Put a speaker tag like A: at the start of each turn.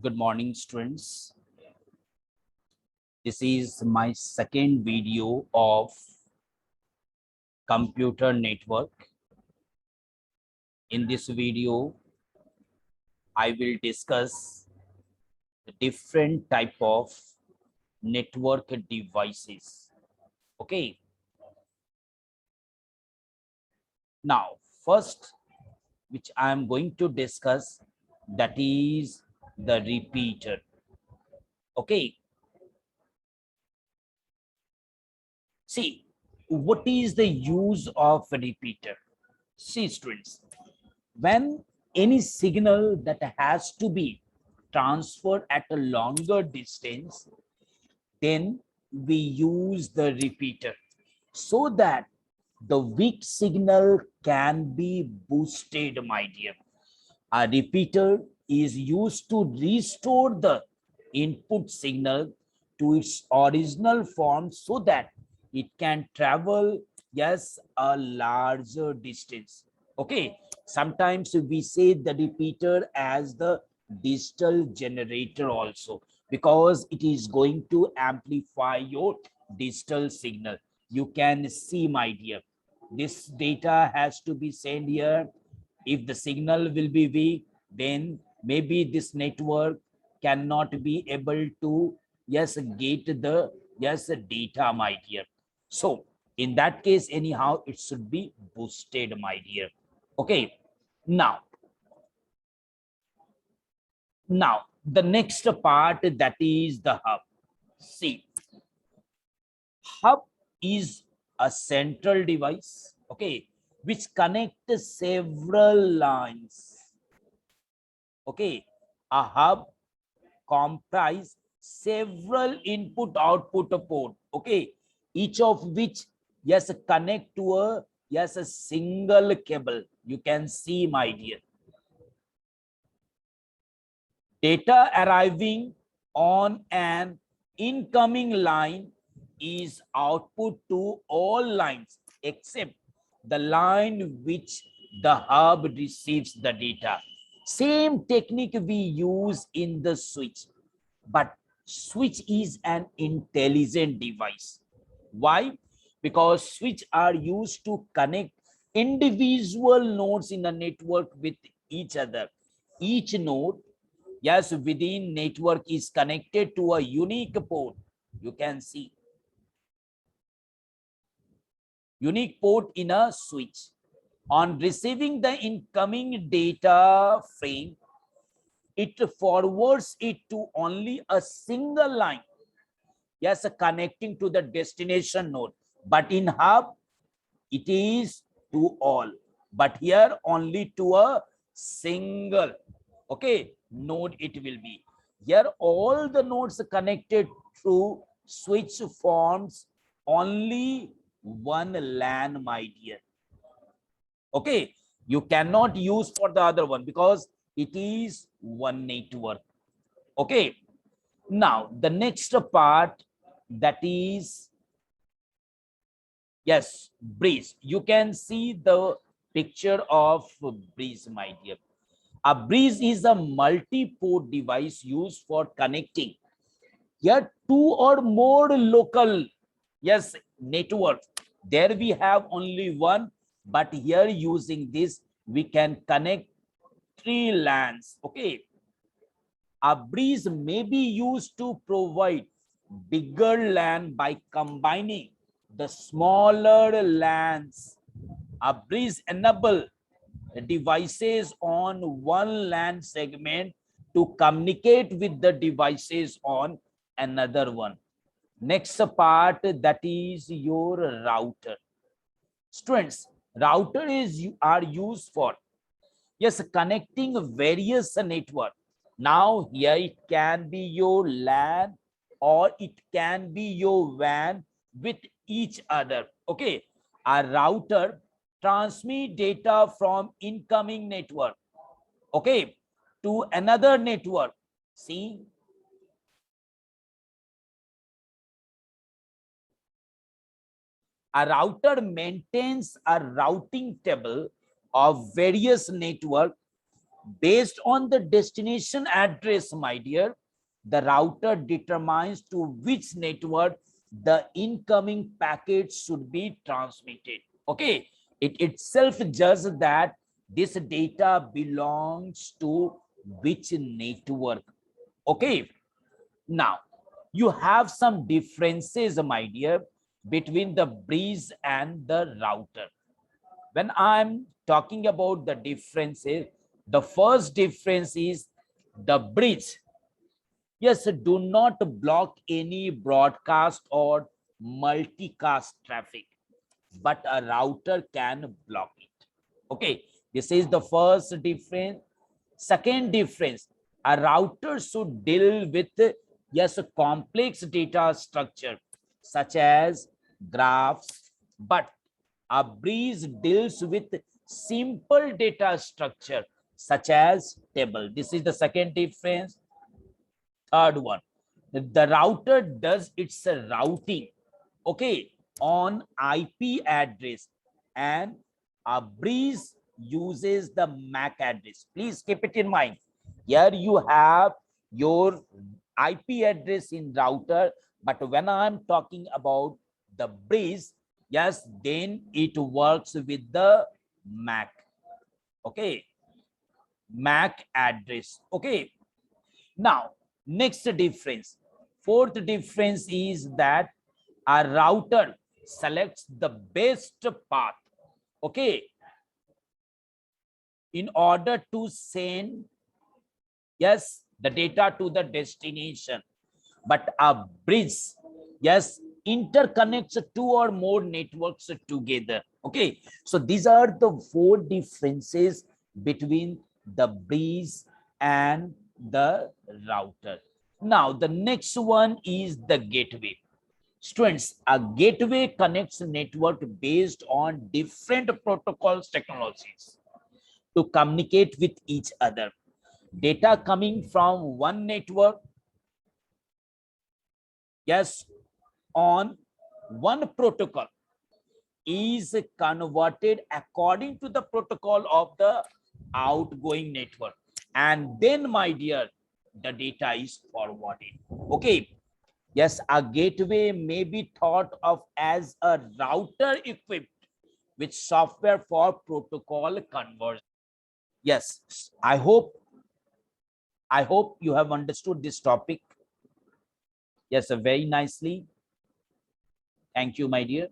A: Good morning, students. This is my second video of computer network. In this video, I will discuss the different type of network devices. Okay. Now, first, which I am going to discuss, that is the repeater. Okay. See, what is the use of a repeater? See, students, when any signal that has to be transferred at a longer distance, then we use the repeater so that the weak signal can be boosted, my dear. A repeater is used to restore the input signal to its original form so that it can travel, yes, a larger distance. Okay, sometimes we say the repeater as the digital generator also, because it is going to amplify your digital signal. You can see, my dear, this data has to be sent here. If the signal will be weak, then maybe this network cannot be able to, yes, get the, yes, data, my dear. So in that case, anyhow, it should be boosted, my dear. Okay. Now now the next part, that is the hub. See, hub is a central device, okay, which connects several lines. Okay, a hub comprise several input output port, okay, each of which, yes, connect to a, yes, a single cable. You can see, my dear, data arriving on an incoming line is output to all lines except the line which the hub receives the data. Same technique we use in the switch, but switch is an intelligent device. Why? Because switch are used to connect individual nodes in a network with each other. Each node, yes, within network is connected to a unique port. You can see unique port in a switch. On receiving the incoming data frame, it forwards it to only a single line, yes, connecting to the destination node. But in hub, it is to all, but here only to a single, okay, node it will be. Here all the nodes connected through switch forms only one LAN, my dear. Okay, you cannot use for the other one because it is one network. Okay, now the next part, that is, yes, breeze. You can see the picture of breeze, my dear. A breeze is a multi-port device used for connecting, yet two or more local, yes, networks. There we have only one, but here using this we can connect three LANs. Okay, a breeze may be used to provide bigger LAN by combining the smaller LANs. A breeze enable devices on one LAN segment to communicate with the devices on another one. Next part, that is your router. Students, router are used for, yes, connecting various network. Now here it can be your LAN or it can be your WAN with each other. Okay, a router transmit data from incoming network, okay, to another network. See, a router maintains a routing table of various network Based on the destination address, my dear, the router determines to which network the incoming packet should be transmitted. Okay, it itself judges that this data belongs to which network. Okay, now you have some differences, my dear, between the breeze and the router. When I'm talking about the differences, the first difference is the bridge. Yes, do not block any broadcast or multicast traffic, but a router can block it. Okay, this is the first difference. Second difference, a router should deal with, yes, a complex data structure such as graphs, but a breeze deals with simple data structure such as table. This is the second difference. Third one, the router does its routing, okay, on IP address, and a breeze uses the MAC address. Please keep it in mind. Here you have your IP address in router, but when I'm talking about the breeze, yes, then it works with the MAC. Okay, MAC address. Okay, now next difference, fourth difference is that a router selects the best path, okay, in order to send, yes, the data to the destination. But a bridge, yes, interconnects two or more networks together. Okay, so these are the four differences between the bridge and the router. Now the next one is the gateway. Students, a gateway connects network based on different protocols technologies to communicate with each other. Data coming from one network, yes, on one protocol is converted according to the protocol of the outgoing network, and then, my dear, the data is forwarded. Okay, yes, a gateway may be thought of as a router equipped with software for protocol conversion. Yes, I hope you have understood this topic. Yes, very nicely. Thank you, my dear.